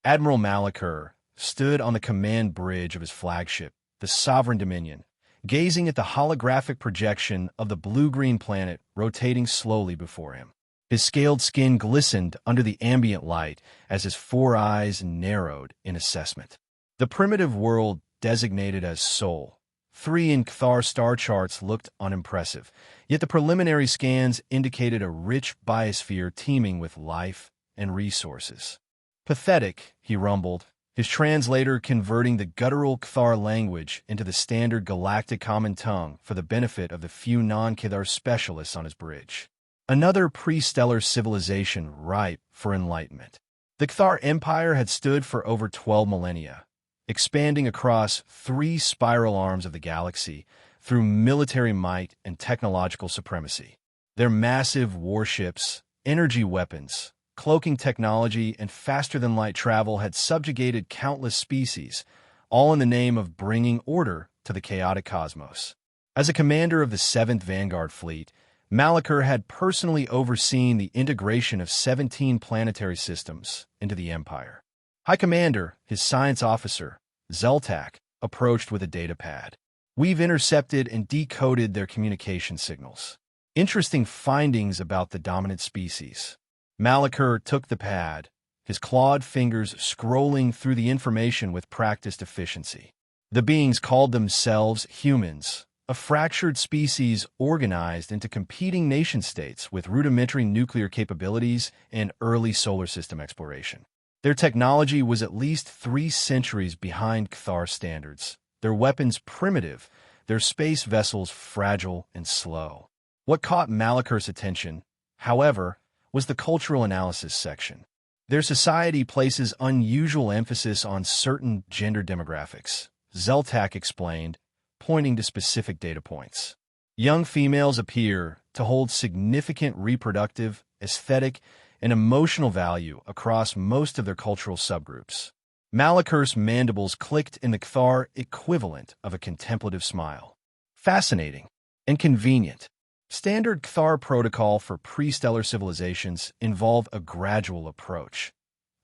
Admiral Malachur stood on the command bridge of his flagship, the Sovereign Dominion, gazing at the holographic projection of the blue-green planet rotating slowly before him. His scaled skin glistened under the ambient light as his four eyes narrowed in assessment. The primitive world designated as Sol, 3 in Cthar star charts looked unimpressive, yet the preliminary scans indicated a rich biosphere teeming with life and resources. Pathetic, he rumbled, his translator converting the guttural Cthar language into the standard Galactic common tongue for the benefit of the few non-Cthar specialists on his bridge. Another pre-stellar civilization ripe for enlightenment. The Cthar Empire had stood for over 12 millennia, expanding across 3 spiral arms of the galaxy through military might and technological supremacy. Their massive warships, energy weapons, cloaking technology, and faster-than-light travel had subjugated countless species, all in the name of bringing order to the chaotic cosmos. As a commander of the 7th Vanguard Fleet, Malachur had personally overseen the integration of 17 planetary systems into the Empire. High Commander, his science officer, Zeltak, approached with a datapad. "We've intercepted and decoded their communication signals. Interesting findings about the dominant species." Malachur took the pad, his clawed fingers scrolling through the information with practiced efficiency. The beings called themselves humans, a fractured species organized into competing nation-states with rudimentary nuclear capabilities and early solar system exploration. Their technology was at least 3 centuries behind Cthar standards, their weapons primitive, their space vessels fragile and slow. What caught Malachur's attention, however, was the cultural analysis section. Their society places unusual emphasis on certain gender demographics, Zeltak explained, pointing to specific data points. Young females appear to hold significant reproductive, aesthetic, and emotional value across most of their cultural subgroups. Malachur's mandibles clicked in the Cthar equivalent of a contemplative smile. Fascinating and convenient. Standard Cthar protocol for pre-stellar civilizations involve a gradual approach.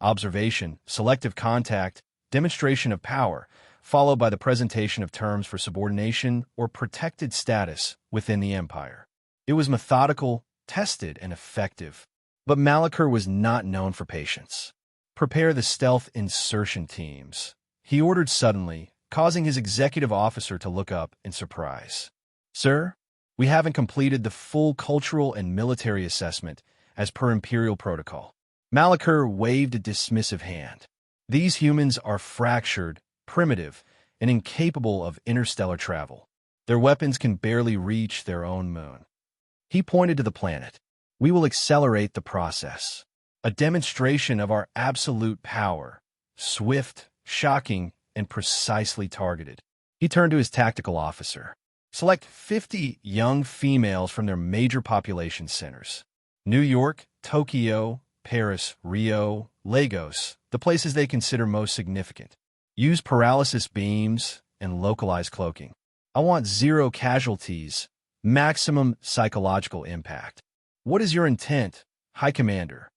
Observation, selective contact, demonstration of power, followed by the presentation of terms for subordination or protected status within the empire. It was methodical, tested, and effective. But Malachur was not known for patience. "Prepare the stealth insertion teams," he ordered suddenly, causing his executive officer to look up in surprise. "Sir, we haven't completed the full cultural and military assessment as per Imperial protocol." Malachur waved a dismissive hand. "These humans are fractured, primitive, and incapable of interstellar travel. Their weapons can barely reach their own moon." He pointed to the planet. "We will accelerate the process. A demonstration of our absolute power, swift, shocking, and precisely targeted." He turned to his tactical officer. "Select 50 young females from their major population centers. New York, Tokyo, Paris, Rio, Lagos, the places they consider most significant. Use paralysis beams and localized cloaking. I want 0 casualties, maximum psychological impact." "What is your intent, High Commander?"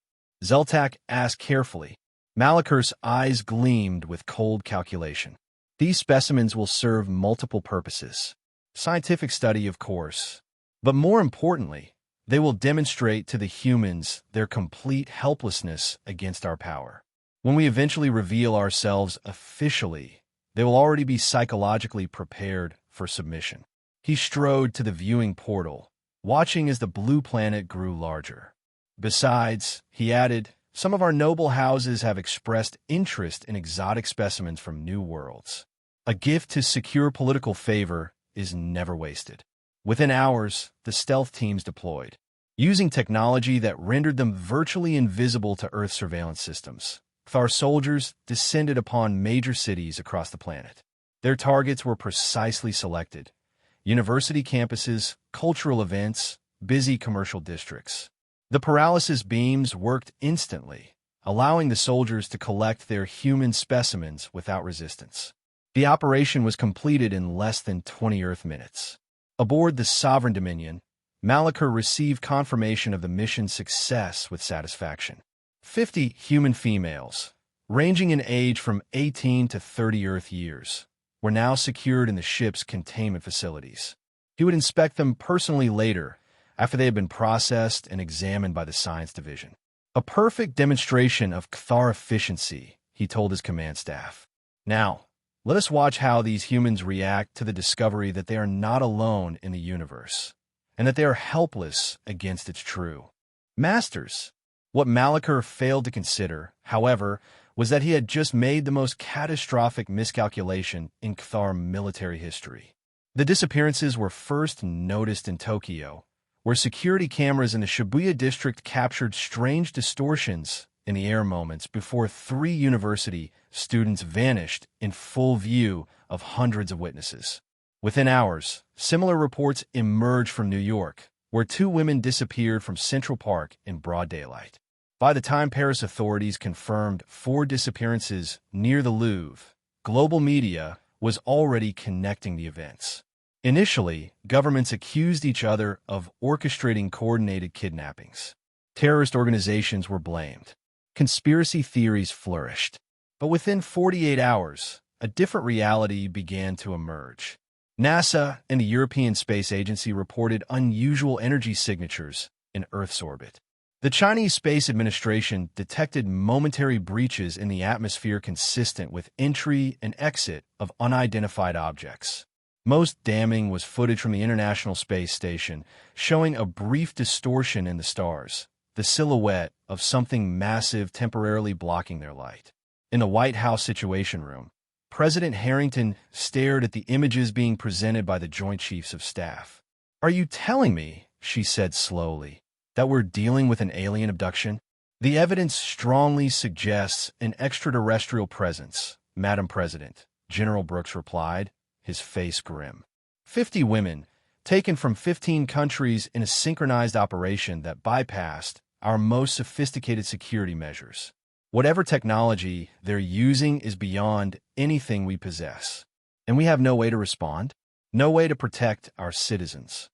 Zeltak asked carefully. Malachur's eyes gleamed with cold calculation. "These specimens will serve multiple purposes. Scientific study, of course. But more importantly, they will demonstrate to the humans their complete helplessness against our power. When we eventually reveal ourselves officially, they will already be psychologically prepared for submission." He strode to the viewing portal, watching as the blue planet grew larger. "Besides," he added, "some of our noble houses have expressed interest in exotic specimens from new worlds. A gift to secure political favor is never wasted." Within hours, the stealth teams deployed. Using technology that rendered them virtually invisible to Earth surveillance systems, Cthar soldiers descended upon major cities across the planet. Their targets were precisely selected: university campuses, cultural events, busy commercial districts. The paralysis beams worked instantly, allowing the soldiers to collect their human specimens without resistance. The operation was completed in less than 20 Earth minutes. Aboard the Sovereign Dominion, Malachur received confirmation of the mission's success with satisfaction. 50 human females, ranging in age from 18 to 30 Earth years, were now secured in the ship's containment facilities. He would inspect them personally later, after they had been processed and examined by the Science Division. A perfect demonstration of Cathar efficiency, he told his command staff. Now, let us watch how these humans react to the discovery that they are not alone in the universe, and that they are helpless against its true masters. What Malachar failed to consider, however, was that he had just made the most catastrophic miscalculation in Cathar military history. The disappearances were first noticed in Tokyo, where security cameras in the Shibuya district captured strange distortions in the air moments before 3 university students vanished in full view of hundreds of witnesses. Within hours, similar reports emerged from New York, where 2 women disappeared from Central Park in broad daylight. By the time Paris authorities confirmed 4 disappearances near the Louvre, global media was already connecting the events. Initially, governments accused each other of orchestrating coordinated kidnappings. Terrorist organizations were blamed. Conspiracy theories flourished. But within 48 hours, a different reality began to emerge. NASA and the European Space Agency reported unusual energy signatures in Earth's orbit. The Chinese Space Administration detected momentary breaches in the atmosphere consistent with entry and exit of unidentified objects. Most damning was footage from the International Space Station, showing a brief distortion in the stars, the silhouette of something massive temporarily blocking their light. In the White House Situation Room, President Harrington stared at the images being presented by the Joint Chiefs of Staff. "Are you telling me," she said slowly, "that we're dealing with an alien abduction?" "The evidence strongly suggests an extraterrestrial presence, Madam President," General Brooks replied, his face grim. 50 women, taken from 15 countries in a synchronized operation that bypassed our most sophisticated security measures. Whatever technology they're using is beyond anything we possess. And we have no way to respond, no way to protect our citizens.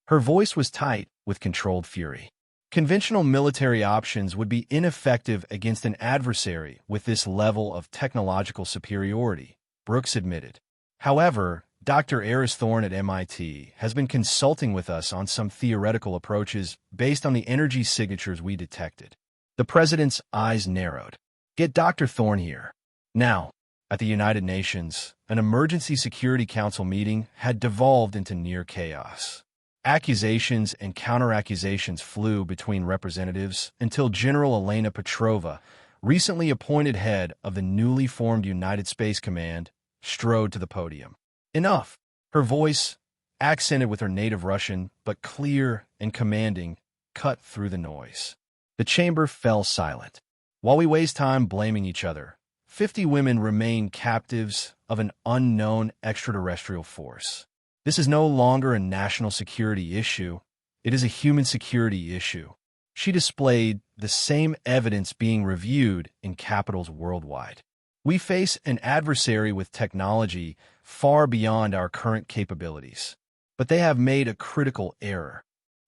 Her voice was tight with controlled fury. Conventional military options would be ineffective against an adversary with this level of technological superiority, Brooks admitted. However, Dr. Eris Thorne at MIT has been consulting with us on some theoretical approaches based on the energy signatures we detected. The president's eyes narrowed. "Get Dr. Thorne here." Now, at the United Nations, an Emergency Security Council meeting had devolved into near chaos. Accusations and counter-accusations flew between representatives until General Elena Petrova, recently appointed head of the newly formed United Space Command, strode to the podium. "Enough!" Her voice, accented with her native Russian, but clear and commanding, cut through the noise. The chamber fell silent. While we waste time blaming each other, 50 women remain captives of an unknown extraterrestrial force. This is no longer a national security issue. It is a human security issue. She displayed the same evidence being reviewed in capitals worldwide. We face an adversary with technology far beyond our current capabilities, but they have made a critical error.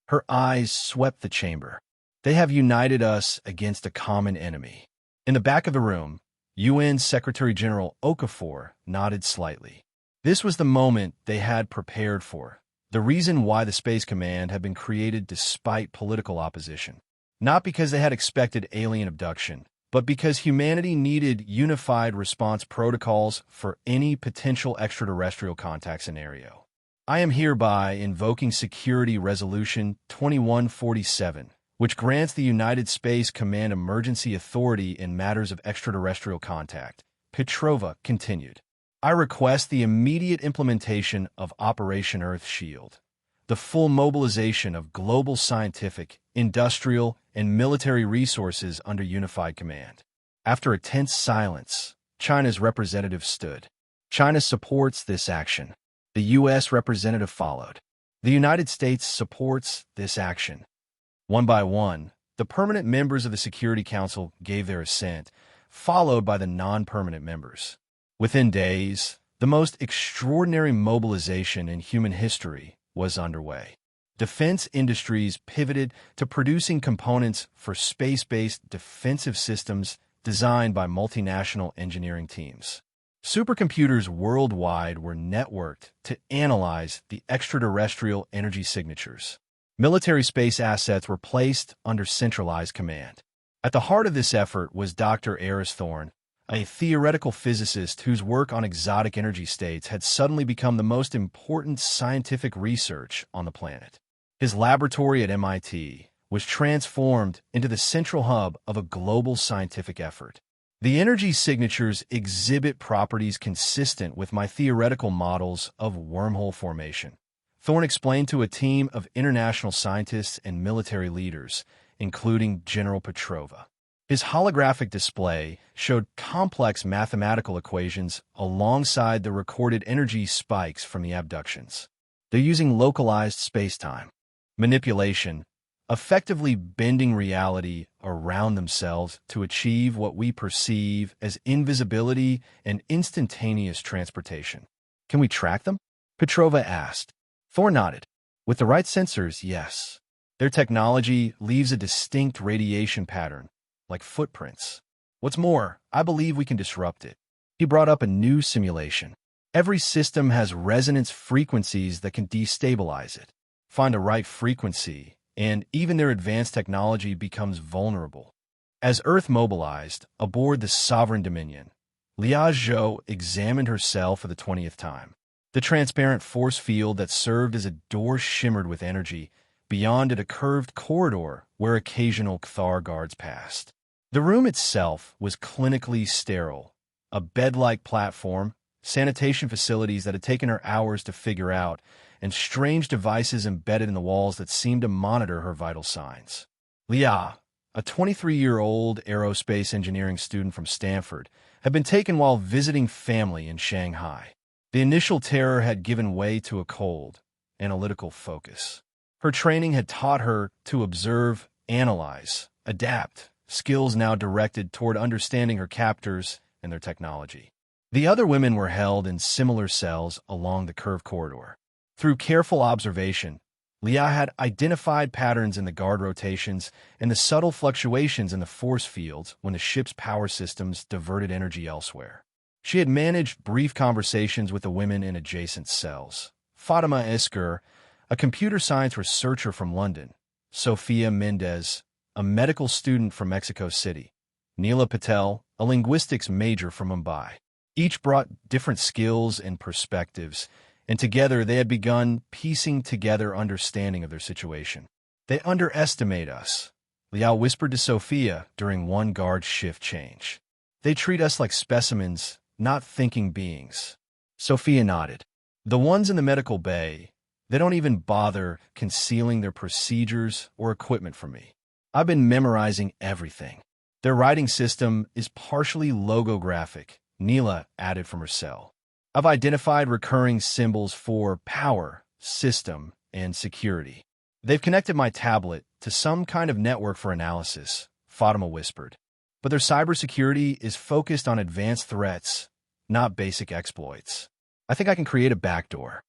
Her eyes swept the chamber. They have united us against a common enemy. In the back of the room, UN Secretary-General Okafor nodded slightly. This was the moment they had prepared for, the reason why the Space Command had been created despite political opposition. Not because they had expected alien abduction, but because humanity needed unified response protocols for any potential extraterrestrial contact scenario. I am hereby invoking Security Resolution 2147, which grants the United Space Command emergency authority in matters of extraterrestrial contact. Petrova continued. I request the immediate implementation of Operation Earth Shield, the full mobilization of global scientific, industrial, and military resources under unified command. After a tense silence, China's representative stood. China supports this action. The U.S. representative followed. The United States supports this action. One by one, the permanent members of the Security Council gave their assent, followed by the non-permanent members. Within days, the most extraordinary mobilization in human history was underway. Defense industries pivoted to producing components for space-based defensive systems designed by multinational engineering teams. Supercomputers worldwide were networked to analyze the extraterrestrial energy signatures. Military space assets were placed under centralized command. At the heart of this effort was Dr. Eris Thorne, a theoretical physicist whose work on exotic energy states had suddenly become the most important scientific research on the planet. His laboratory at MIT was transformed into the central hub of a global scientific effort. The energy signatures exhibit properties consistent with my theoretical models of wormhole formation. Thorne explained to a team of international scientists and military leaders, including General Petrova. His holographic display showed complex mathematical equations alongside the recorded energy spikes from the abductions. They're using localized spacetime manipulation, effectively bending reality around themselves to achieve what we perceive as invisibility and instantaneous transportation. Can we track them? Petrova asked. Thorne nodded. With the right sensors, yes. Their technology leaves a distinct radiation pattern, like footprints. What's more, I believe we can disrupt it. He brought up a new simulation. Every system has resonance frequencies that can destabilize it. Find the right frequency, and even their advanced technology becomes vulnerable. As Earth mobilized aboard the Sovereign Dominion, Lia Zhou examined herself for the 20th time. The transparent force field that served as a door shimmered with energy. Beyond it, a curved corridor where occasional Kthar guards passed. The room itself was clinically sterile. A bed-like platform, sanitation facilities that had taken her hours to figure out, and strange devices embedded in the walls that seemed to monitor her vital signs. Lia, a 23-year-old aerospace engineering student from Stanford, had been taken while visiting family in Shanghai. The initial terror had given way to a cold, analytical focus. Her training had taught her to observe, analyze, adapt, skills now directed toward understanding her captors and their technology. The other women were held in similar cells along the curved corridor. Through careful observation, Lia had identified patterns in the guard rotations and the subtle fluctuations in the force fields when the ship's power systems diverted energy elsewhere. She had managed brief conversations with the women in adjacent cells. Fatima Esker, a computer science researcher from London, Sophia Mendez, a medical student from Mexico City, Neela Patel, a linguistics major from Mumbai. Each brought different skills and perspectives, and together they had begun piecing together understanding of their situation. They underestimate us, Liao whispered to Sophia during one guard shift change. They treat us like specimens, not thinking beings. Sophia nodded. The ones in the medical bay, they don't even bother concealing their procedures or equipment from me. I've been memorizing everything. Their writing system is partially logographic, Neela added from her cell. I've identified recurring symbols for power, system, and security. They've connected my tablet to some kind of network for analysis, Fatima whispered. But their cybersecurity is focused on advanced threats, not basic exploits. I think I can create a backdoor.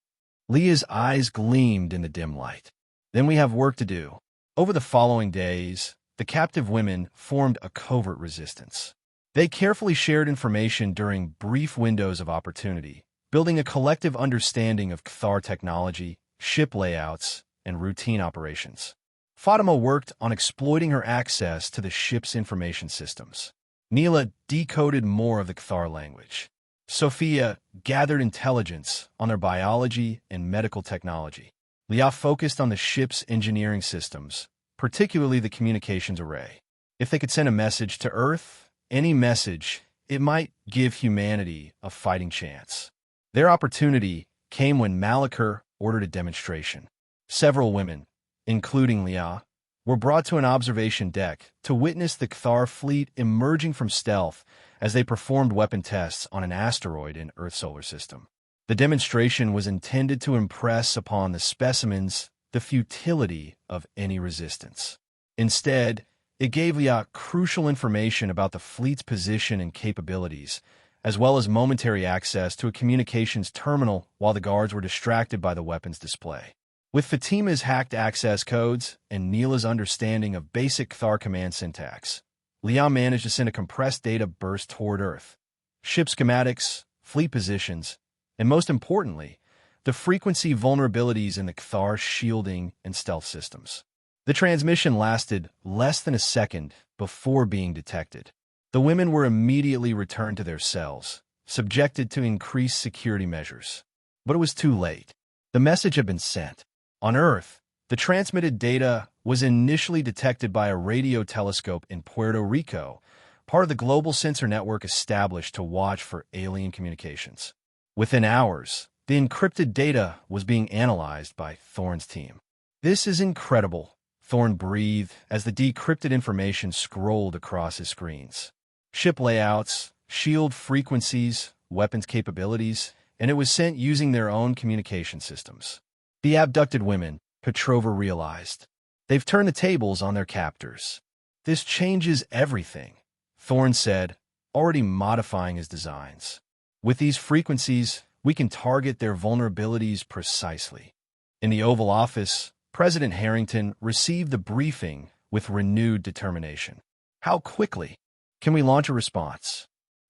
Leah's eyes gleamed in the dim light. Then we have work to do. Over the following days, the captive women formed a covert resistance. They carefully shared information during brief windows of opportunity, building a collective understanding of Kthar technology, ship layouts, and routine operations. Fatima worked on exploiting her access to the ship's information systems. Neela decoded more of the Kthar language. Sophia gathered intelligence on their biology and medical technology. Lia focused on the ship's engineering systems, particularly the communications array. If they could send a message to Earth, any message, it might give humanity a fighting chance. Their opportunity came when Malachar ordered a demonstration. Several women, including Lia, were brought to an observation deck to witness the Kthar fleet emerging from stealth as they performed weapon tests on an asteroid in Earth's solar system. The demonstration was intended to impress upon the specimens the futility of any resistance. Instead, it gave Lia crucial information about the fleet's position and capabilities, as well as momentary access to a communications terminal while the guards were distracted by the weapons display. With Fatima's hacked access codes and Neela's understanding of basic Kthar command syntax, Liam managed to send a compressed data burst toward Earth. Ship schematics, fleet positions, and most importantly, the frequency vulnerabilities in the Cthar shielding and stealth systems. The transmission lasted less than a second before being detected. The women were immediately returned to their cells, subjected to increased security measures. But it was too late. The message had been sent. On Earth, the transmitted data was initially detected by a radio telescope in Puerto Rico, part of the global sensor network established to watch for alien communications. Within hours, the encrypted data was being analyzed by Thorne's team. "This is incredible," Thorne breathed as the decrypted information scrolled across his screens. Ship layouts, shield frequencies, weapons capabilities, and it was sent using their own communication systems. The abducted women, Petrova realized. They've turned the tables on their captors. "This changes everything," Thorne said, already modifying his designs. "With these frequencies, we can target their vulnerabilities precisely." In the Oval Office, President Harrington received the briefing with renewed determination. "How quickly can we launch a response?"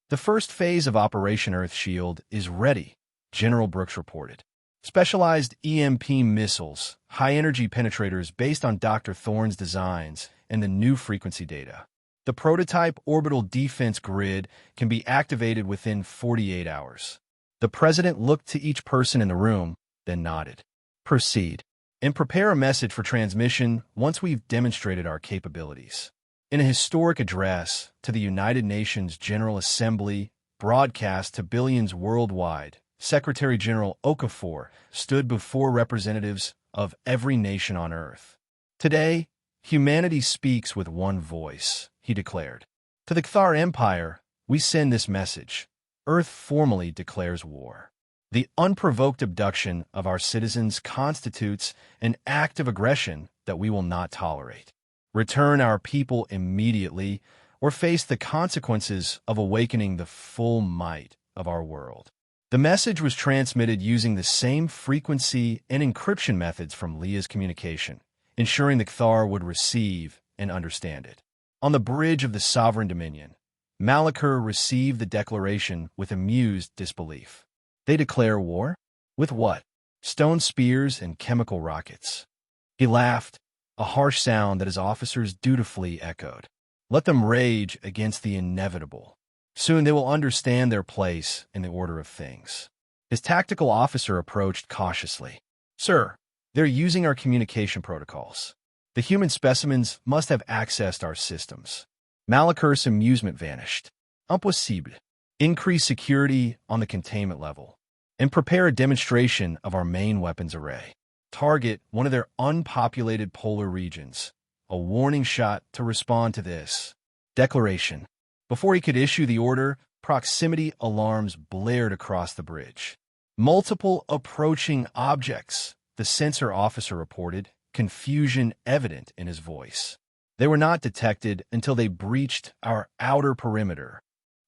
"The first phase of Operation Earth Shield is ready," General Brooks reported. "Specialized EMP missiles, high-energy penetrators based on Dr. Thorne's designs and the new frequency data. The prototype orbital defense grid can be activated within 48 hours. The president looked to each person in the room, then nodded. "Proceed, and prepare a message for transmission once we've demonstrated our capabilities." In a historic address to the United Nations General Assembly, broadcast to billions worldwide, Secretary General Okafor stood before representatives of every nation on Earth. "Today, humanity speaks with one voice," he declared. "To the Cthar Empire, we send this message. Earth formally declares war. The unprovoked abduction of our citizens constitutes an act of aggression that we will not tolerate. Return our people immediately, or face the consequences of awakening the full might of our world." The message was transmitted using the same frequency and encryption methods from Leah's communication, ensuring the Cthar would receive and understand it. On the bridge of the Sovereign Dominion, Malachur received the declaration with amused disbelief. "They declare war? With what? Stone spears and chemical rockets." He laughed, a harsh sound that his officers dutifully echoed. "Let them rage against the inevitable. Soon they will understand their place in the order of things." His tactical officer approached cautiously. "Sir, they're using our communication protocols. The human specimens must have accessed our systems." Malachur's amusement vanished. "Impossible. Increase security on the containment level, and prepare a demonstration of our main weapons array. Target one of their unpopulated polar regions. A warning shot to respond to this." Declaration. Before he could issue the order, proximity alarms blared across the bridge. "Multiple approaching objects," the sensor officer reported, confusion evident in his voice. "They were not detected until they breached our outer perimeter.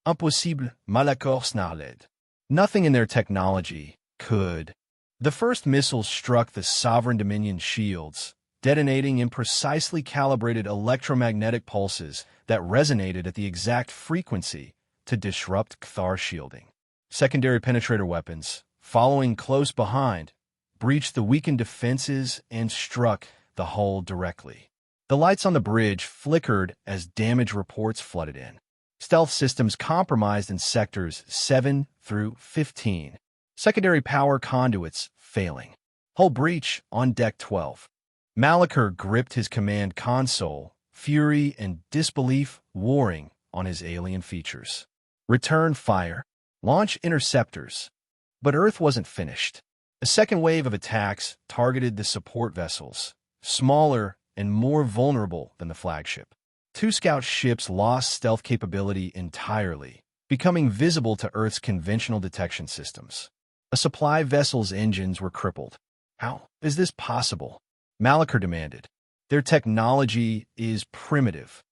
Impossible, Malachur snarled. Nothing in their technology could." The first missiles struck the Sovereign Dominion shields, detonating in precisely calibrated electromagnetic pulses that resonated at the exact frequency to disrupt Cthar shielding. Secondary penetrator weapons, following close behind, breached the weakened defenses and struck the hull directly. The lights on the bridge flickered as damage reports flooded in. Stealth systems compromised in sectors 7 through 15. Secondary power conduits failing. Hull breach on deck 12. Malachur gripped his command console, fury and disbelief warring on his alien features. Return fire. Launch interceptors. But Earth wasn't finished. A second wave of attacks targeted the support vessels, smaller and more vulnerable than the flagship. 2 scout ships lost stealth capability entirely, becoming visible to Earth's conventional detection systems. A supply vessel's engines were crippled. "How is this possible?" Malachur demanded. "Their technology is primitive."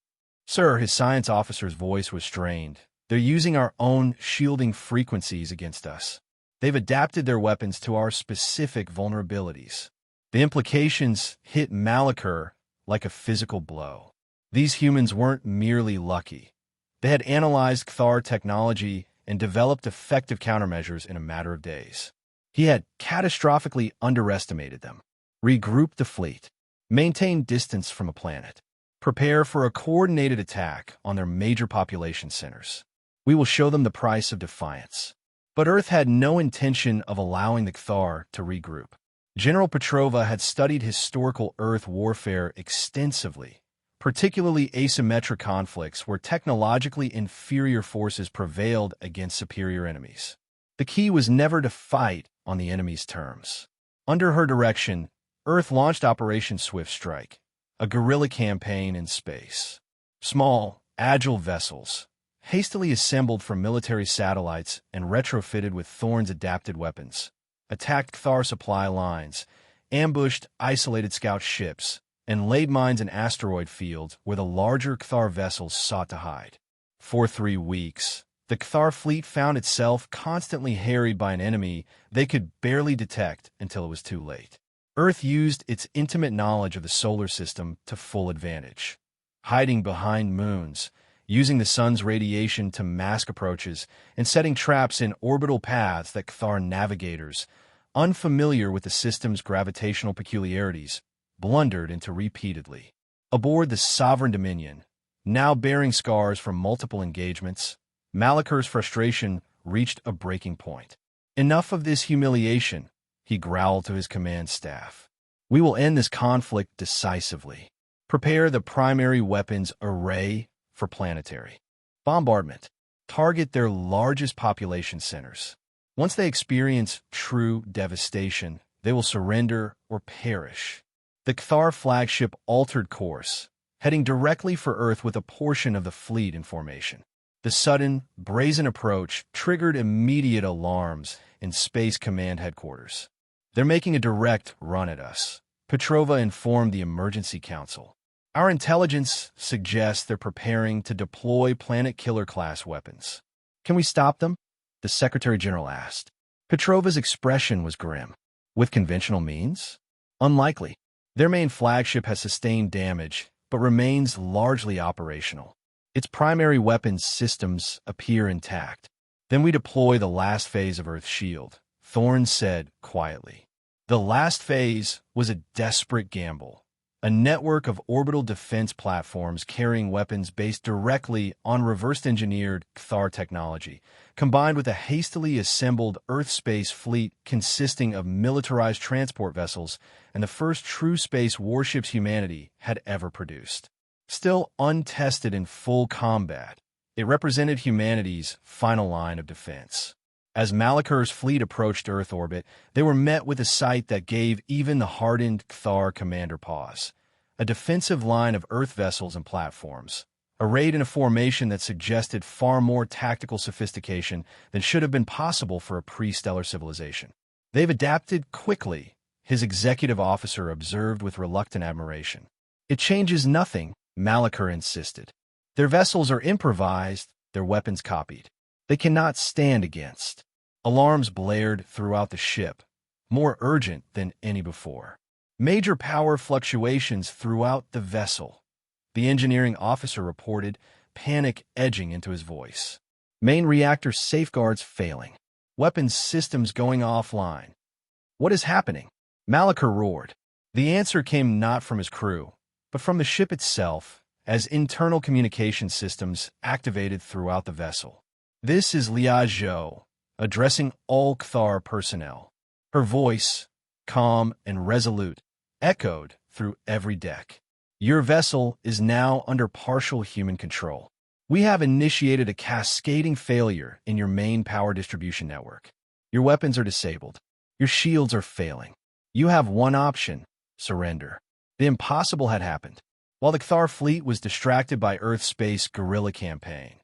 "Sir," his science officer's voice was strained. "They're using our own shielding frequencies against us. They've adapted their weapons to our specific vulnerabilities." The implications hit Malachur like a physical blow. These humans weren't merely lucky. They had analyzed Cthar technology and developed effective countermeasures in a matter of days. He had catastrophically underestimated them. Regroup the fleet. Maintain distance from a planet. Prepare for a coordinated attack on their major population centers. We will show them the price of defiance. But Earth had no intention of allowing the Cthar to regroup. General Petrova had studied historical Earth warfare extensively, particularly asymmetric conflicts where technologically inferior forces prevailed against superior enemies. The key was never to fight on the enemy's terms. Under her direction, Earth launched Operation Swift Strike, a guerrilla campaign in space. Small, agile vessels, hastily assembled from military satellites and retrofitted with Thorn's adapted weapons, attacked Cthar supply lines, ambushed isolated scout ships, and laid mines in asteroid fields where the larger Cthar vessels sought to hide. For 3 weeks, the Cthar fleet found itself constantly harried by an enemy they could barely detect until it was too late. Earth used its intimate knowledge of the solar system to full advantage, hiding behind moons, using the sun's radiation to mask approaches, and setting traps in orbital paths that Cthar navigators, unfamiliar with the system's gravitational peculiarities, blundered into repeatedly. Aboard the Sovereign Dominion, now bearing scars from multiple engagements, Malaker's frustration reached a breaking point. Enough of this humiliation, he growled to his command staff. We will end this conflict decisively. Prepare the primary weapons array for planetary bombardment. Target their largest population centers. Once they experience true devastation, they will surrender or perish. The Cthar flagship altered course, heading directly for Earth with a portion of the fleet in formation. The sudden, brazen approach triggered immediate alarms in Space Command headquarters. They're making a direct run at us, Petrova informed the Emergency Council. Our intelligence suggests they're preparing to deploy Planet Killer-class weapons. Can we stop them? The Secretary General asked. Petrova's expression was grim. With conventional means? Unlikely. Their main flagship has sustained damage, but remains largely operational. Its primary weapons systems appear intact. Then we deploy the last phase of Earth's shield, Thorne said quietly. The last phase was a desperate gamble. A network of orbital defense platforms carrying weapons based directly on reverse-engineered Cthar technology, combined with a hastily assembled Earth space fleet consisting of militarized transport vessels and the first true space warships humanity had ever produced. Still untested in full combat, it represented humanity's final line of defense. As Malaker's fleet approached Earth orbit, they were met with a sight that gave even the hardened Cthar commander pause. A defensive line of Earth vessels and platforms, arrayed in a formation that suggested far more tactical sophistication than should have been possible for a pre-stellar civilization. They've adapted quickly, his executive officer observed with reluctant admiration. It changes nothing, Malaker insisted. Their vessels are improvised, their weapons copied. They cannot stand against. Alarms blared throughout the ship, more urgent than any before. Major power fluctuations throughout the vessel. The engineering officer reported, panic edging into his voice. Main reactor safeguards failing. Weapons systems going offline. What is happening? Malaker roared. The answer came not from his crew, but from the ship itself, as internal communication systems activated throughout the vessel. This is Lia Zhou, addressing all Cthar personnel. Her voice, calm and resolute, echoed through every deck. Your vessel is now under partial human control. We have initiated a cascading failure in your main power distribution network. Your weapons are disabled. Your shields are failing. You have one option: surrender. The impossible had happened. While the Cthar fleet was distracted by Earth space guerrilla campaign,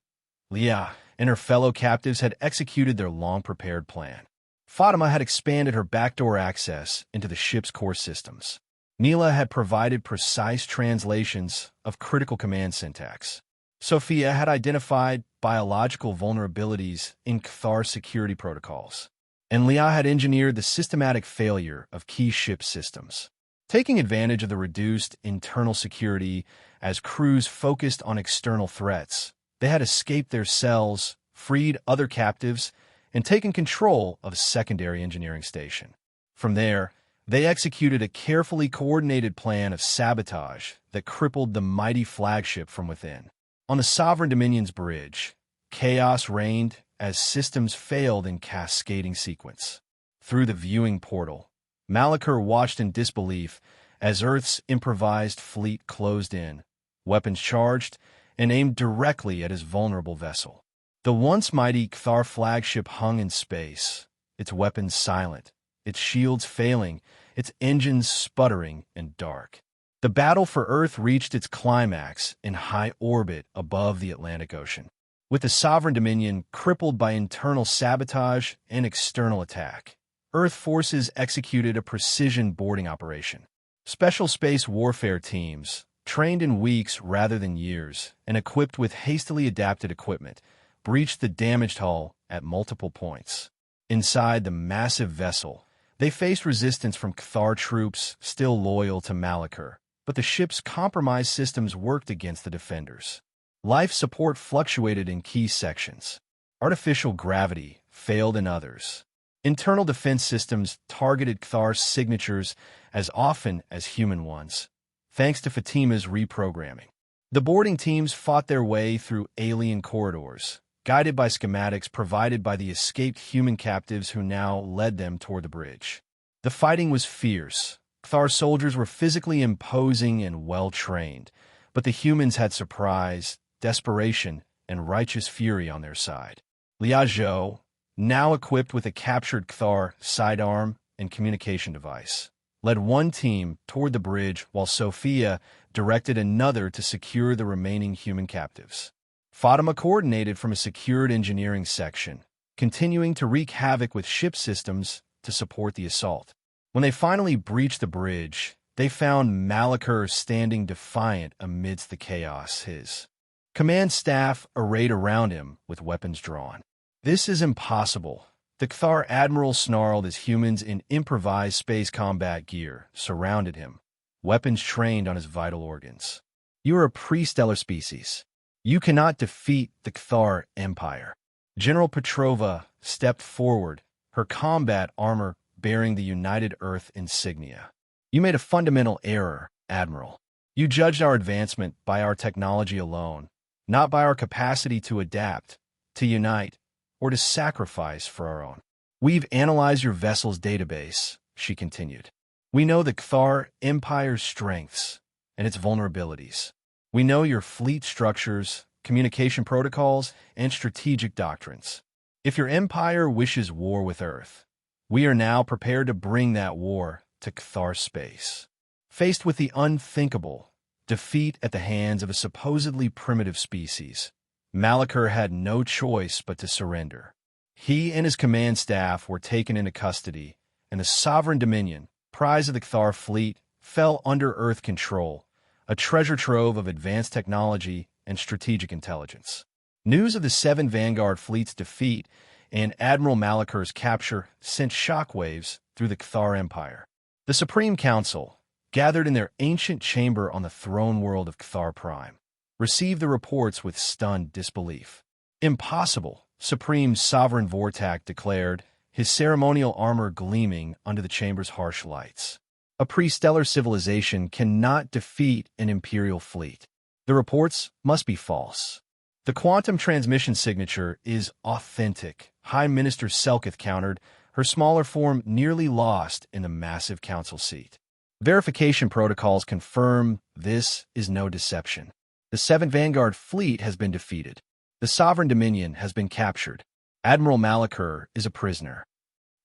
Leah and her fellow captives had executed their long-prepared plan. Fatima had expanded her backdoor access into the ship's core systems. Neela had provided precise translations of critical command syntax. Sophia had identified biological vulnerabilities in Cthar security protocols. And Leah had engineered the systematic failure of key ship systems. Taking advantage of the reduced internal security as crews focused on external threats, they had escaped their cells, freed other captives, and taken control of a secondary engineering station. From there, they executed a carefully coordinated plan of sabotage that crippled the mighty flagship from within. On the Sovereign Dominion's bridge, chaos reigned as systems failed in cascading sequence. Through the viewing portal, Malachor watched in disbelief as Earth's improvised fleet closed in, weapons charged, and aimed directly at his vulnerable vessel. The once mighty Cthar flagship hung in space, its weapons silent, its shields failing, its engines sputtering and dark. The battle for Earth reached its climax in high orbit above the Atlantic Ocean. With the Sovereign Dominion crippled by internal sabotage and external attack, Earth forces executed a precision boarding operation. Special space warfare teams, trained in weeks rather than years and equipped with hastily adapted equipment, breached the damaged hull at multiple points. Inside the massive vessel, they faced resistance from Cthar troops still loyal to Malachor, but the ship's compromised systems worked against the defenders. Life support fluctuated in key sections. Artificial gravity failed in others. Internal defense systems targeted Cthar's signatures as often as human ones, thanks to Fatima's reprogramming. The boarding teams fought their way through alien corridors, guided by schematics provided by the escaped human captives who now led them toward the bridge. The fighting was fierce. Cthar soldiers were physically imposing and well-trained, but the humans had surprise, desperation, and righteous fury on their side. Liajo, now equipped with a captured Cthar sidearm and communication device, led one team toward the bridge while Sophia directed another to secure the remaining human captives. Fatima coordinated from a secured engineering section, continuing to wreak havoc with ship systems to support the assault. When they finally breached the bridge, they found Malachor standing defiant amidst the chaos, his command staff arrayed around him with weapons drawn. "This is impossible," the Cthar admiral snarled as humans in improvised space combat gear surrounded him, weapons trained on his vital organs. "You are a pre-stellar species. You cannot defeat the Cthar Empire." General Petrova stepped forward, her combat armor bearing the United Earth insignia. "You made a fundamental error, Admiral. You judged our advancement by our technology alone, not by our capacity to adapt, to unite, or to sacrifice for our own. We've analyzed your vessel's database," she continued. "We know the Cthar Empire's strengths and its vulnerabilities. We know your fleet structures, communication protocols, and strategic doctrines. If your empire wishes war with Earth, we are now prepared to bring that war to Cthar space." Faced with the unthinkable, defeat at the hands of a supposedly primitive species, Malachor had no choice but to surrender. He and his command staff were taken into custody, and the Sovereign Dominion, prize of the Cthar fleet, fell under Earth control, a treasure trove of advanced technology and strategic intelligence. News of the 7 Vanguard fleet's defeat and Admiral Malachor's capture sent shockwaves through the Cthar Empire. The Supreme Council, gathered in their ancient chamber on the throne world of Cthar Prime, received the reports with stunned disbelief. "Impossible," Supreme Sovereign Vortak declared, his ceremonial armor gleaming under the chamber's harsh lights. "A pre-stellar civilization cannot defeat an Imperial fleet. The reports must be false." "The quantum transmission signature is authentic," High Minister Selkith countered, her smaller form nearly lost in the massive council seat. "Verification protocols confirm this is no deception. The 7 Vanguard fleet has been defeated. The Sovereign Dominion has been captured. Admiral Malachor is a prisoner."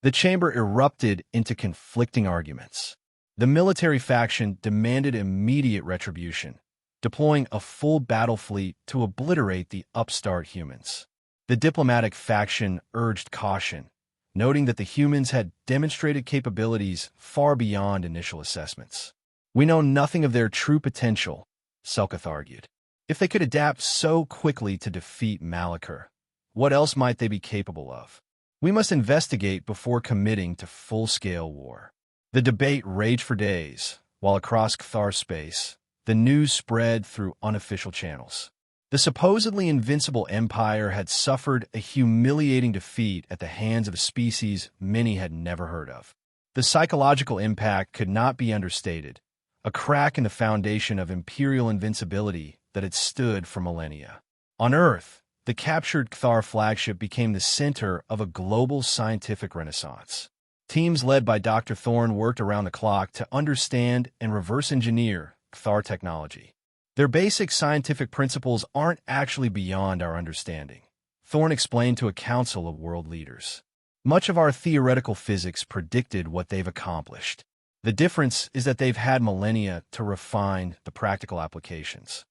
The chamber erupted into conflicting arguments. The military faction demanded immediate retribution, deploying a full battle fleet to obliterate the upstart humans. The diplomatic faction urged caution, noting that the humans had demonstrated capabilities far beyond initial assessments. "We know nothing of their true potential," Selkith argued. "If they could adapt so quickly to defeat Malachor, what else might they be capable of? We must investigate before committing to full-scale war." The debate raged for days, while across Cthar space, the news spread through unofficial channels. The supposedly invincible empire had suffered a humiliating defeat at the hands of a species many had never heard of. The psychological impact could not be understated, a crack in the foundation of imperial invincibility that had stood for millennia. On Earth, the captured Cthar flagship became the center of a global scientific renaissance. Teams led by Dr. Thorne worked around the clock to understand and reverse engineer Cthar technology. Their basic scientific principles aren't actually beyond our understanding, Thorne explained to a council of world leaders. Much of our theoretical physics predicted what they've accomplished. The difference is that they've had millennia to refine the practical applications.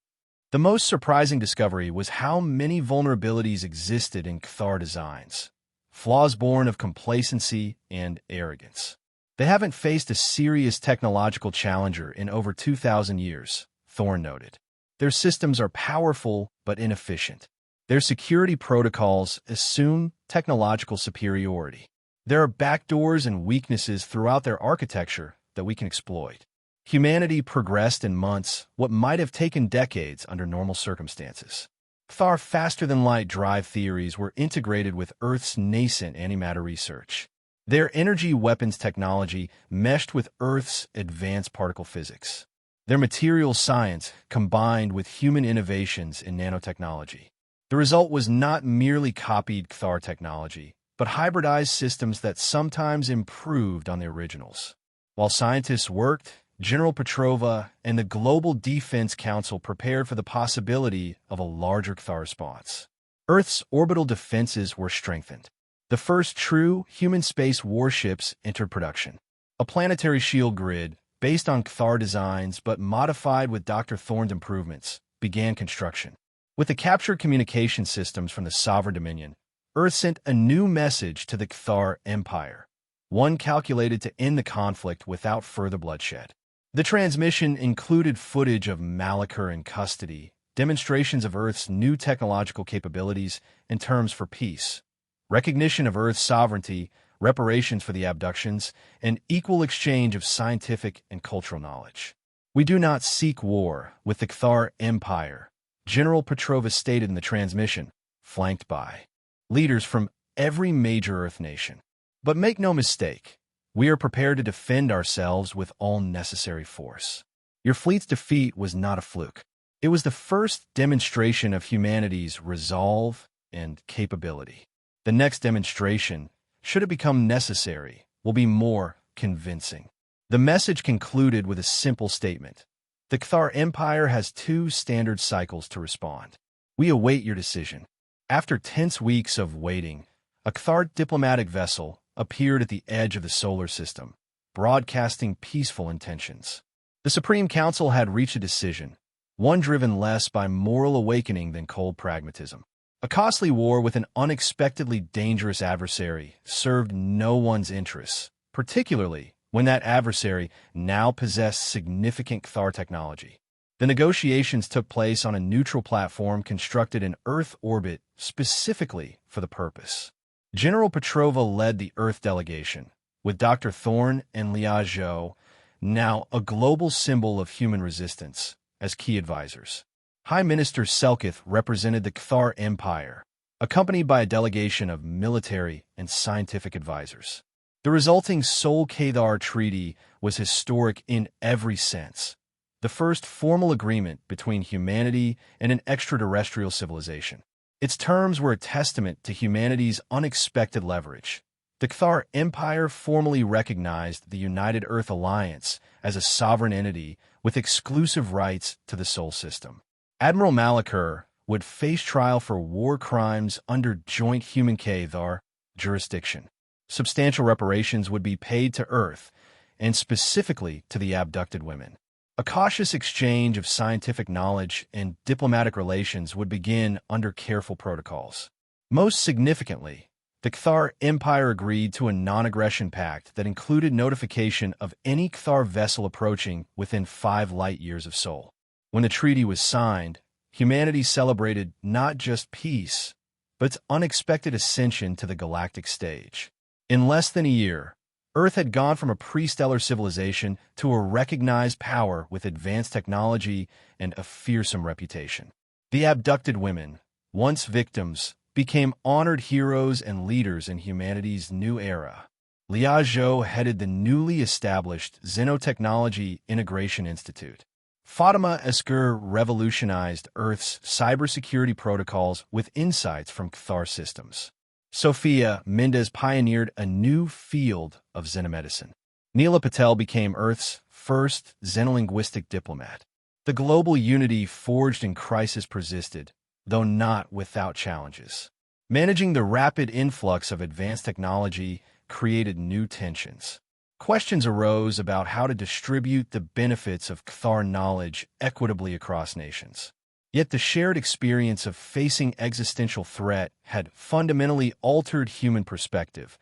The most surprising discovery was how many vulnerabilities existed in Cthar designs, flaws born of complacency and arrogance. They haven't faced a serious technological challenger in over 2,000 years, Thorne noted. Their systems are powerful but inefficient. Their security protocols assume technological superiority. There are backdoors and weaknesses throughout their architecture that we can exploit. Humanity progressed in months what might have taken decades under normal circumstances. Cthar faster-than-light drive theories were integrated with Earth's nascent antimatter research. Their energy weapons technology meshed with Earth's advanced particle physics. Their materials science combined with human innovations in nanotechnology. The result was not merely copied Cthar technology, but hybridized systems that sometimes improved on the originals. While scientists worked, General Petrova and the Global Defense Council prepared for the possibility of a larger Cthar response. Earth's orbital defenses were strengthened. The first true human space warships entered production. A planetary shield grid, based on Cthar designs but modified with Dr. Thorne's improvements, began construction. With the captured communication systems from the Sovereign Dominion, Earth sent a new message to the Cthar Empire, one calculated to end the conflict without further bloodshed. The transmission included footage of Malachor in custody, demonstrations of Earth's new technological capabilities and terms for peace, recognition of Earth's sovereignty, reparations for the abductions, and equal exchange of scientific and cultural knowledge. "We do not seek war with the Cthar Empire," General Petrova stated in the transmission, flanked by leaders from every major Earth nation. "But make no mistake, we are prepared to defend ourselves with all necessary force. Your fleet's defeat was not a fluke. It was the first demonstration of humanity's resolve and capability. The next demonstration, should it become necessary, will be more convincing." The message concluded with a simple statement. The Cthar Empire has 2 standard cycles to respond. We await your decision. After tense weeks of waiting, a Cthar diplomatic vessel appeared at the edge of the solar system, broadcasting peaceful intentions. The Supreme Council had reached a decision, one driven less by moral awakening than cold pragmatism. A costly war with an unexpectedly dangerous adversary served no one's interests, particularly when that adversary now possessed significant Cthar technology. The negotiations took place on a neutral platform constructed in Earth orbit specifically for the purpose. General Petrova led the Earth delegation, with Dr. Thorne and Liao Zhou, now a global symbol of human resistance, as key advisors. High Minister Selkith represented the Cthar Empire, accompanied by a delegation of military and scientific advisors. The resulting Sol-Kadar Treaty was historic in every sense, the first formal agreement between humanity and an extraterrestrial civilization. Its terms were a testament to humanity's unexpected leverage. The Cthar Empire formally recognized the United Earth Alliance as a sovereign entity with exclusive rights to the Sol system. Admiral Malachor would face trial for war crimes under joint human-Cthar jurisdiction. Substantial reparations would be paid to Earth, and specifically to the abducted women. A cautious exchange of scientific knowledge and diplomatic relations would begin under careful protocols. Most significantly, the Cthar Empire agreed to a non-aggression pact that included notification of any Cthar vessel approaching within 5 light-years of Sol. When the treaty was signed, humanity celebrated not just peace, but its unexpected ascension to the galactic stage. In less than a year, Earth had gone from a pre-stellar civilization to a recognized power with advanced technology and a fearsome reputation. The abducted women, once victims, became honored heroes and leaders in humanity's new era. Liao Zhou headed the newly established Xenotechnology Integration Institute. Fatima Esker revolutionized Earth's cybersecurity protocols with insights from Cathar systems. Sophia Mendez pioneered a new field of xenomedicine. Neela Patel became Earth's first xenolinguistic diplomat. The global unity forged in crisis persisted, though not without challenges. Managing the rapid influx of advanced technology created new tensions. Questions arose about how to distribute the benefits of Cathar knowledge equitably across nations. Yet the shared experience of facing existential threat had fundamentally altered human perspective.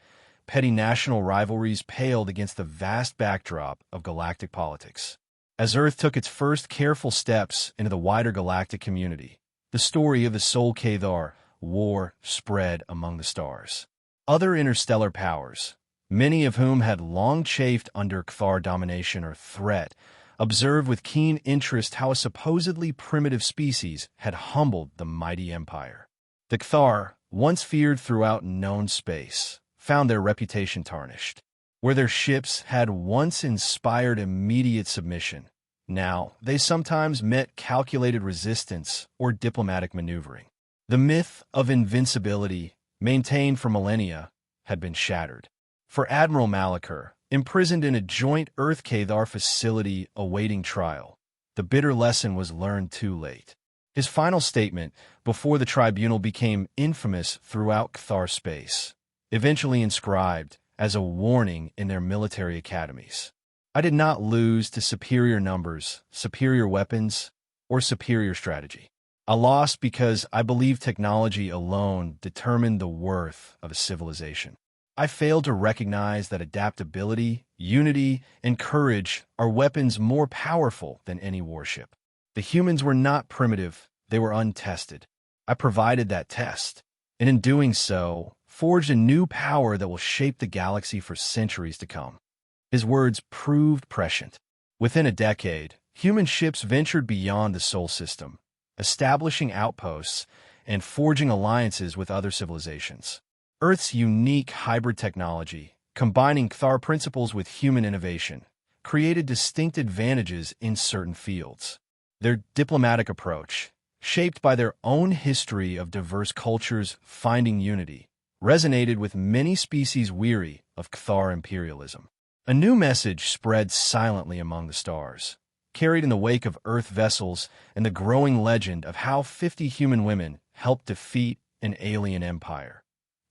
Petty national rivalries paled against the vast backdrop of galactic politics. As Earth took its first careful steps into the wider galactic community, the story of the Sol Cathar war spread among the stars. Other interstellar powers, many of whom had long chafed under Cathar domination or threat, observed with keen interest how a supposedly primitive species had humbled the mighty empire. The Cathar, once feared throughout known space, found their reputation tarnished. Where their ships had once inspired immediate submission, now they sometimes met calculated resistance or diplomatic maneuvering. The myth of invincibility, maintained for millennia, had been shattered. For Admiral Malachar, imprisoned in a joint Earth-Cathar facility awaiting trial, the bitter lesson was learned too late. His final statement before the tribunal became infamous throughout Cathar space, eventually inscribed as a warning in their military academies. I did not lose to superior numbers, superior weapons, or superior strategy. I lost because I believed technology alone determined the worth of a civilization. I failed to recognize that adaptability, unity, and courage are weapons more powerful than any warship. The humans were not primitive, they were untested. I provided that test, and in doing so, forged a new power that will shape the galaxy for centuries to come. His words proved prescient. Within a decade, human ships ventured beyond the Sol system, establishing outposts and forging alliances with other civilizations. Earth's unique hybrid technology, combining Cathar principles with human innovation, created distinct advantages in certain fields. Their diplomatic approach, shaped by their own history of diverse cultures finding unity, resonated with many species weary of Cathar imperialism. A new message spread silently among the stars, carried in the wake of Earth vessels and the growing legend of how 50 human women helped defeat an alien empire.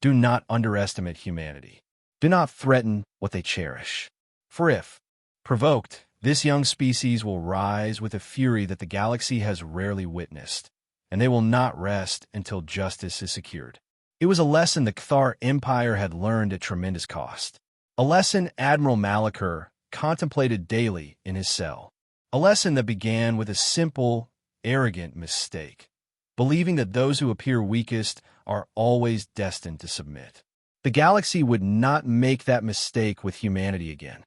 Do not underestimate humanity. Do not threaten what they cherish. For if provoked, this young species will rise with a fury that the galaxy has rarely witnessed, and they will not rest until justice is secured. It was a lesson the Cathar Empire had learned at tremendous cost. A lesson Admiral Malachar contemplated daily in his cell. A lesson that began with a simple, arrogant mistake, believing that those who appear weakest are always destined to submit. The galaxy would not make that mistake with humanity again.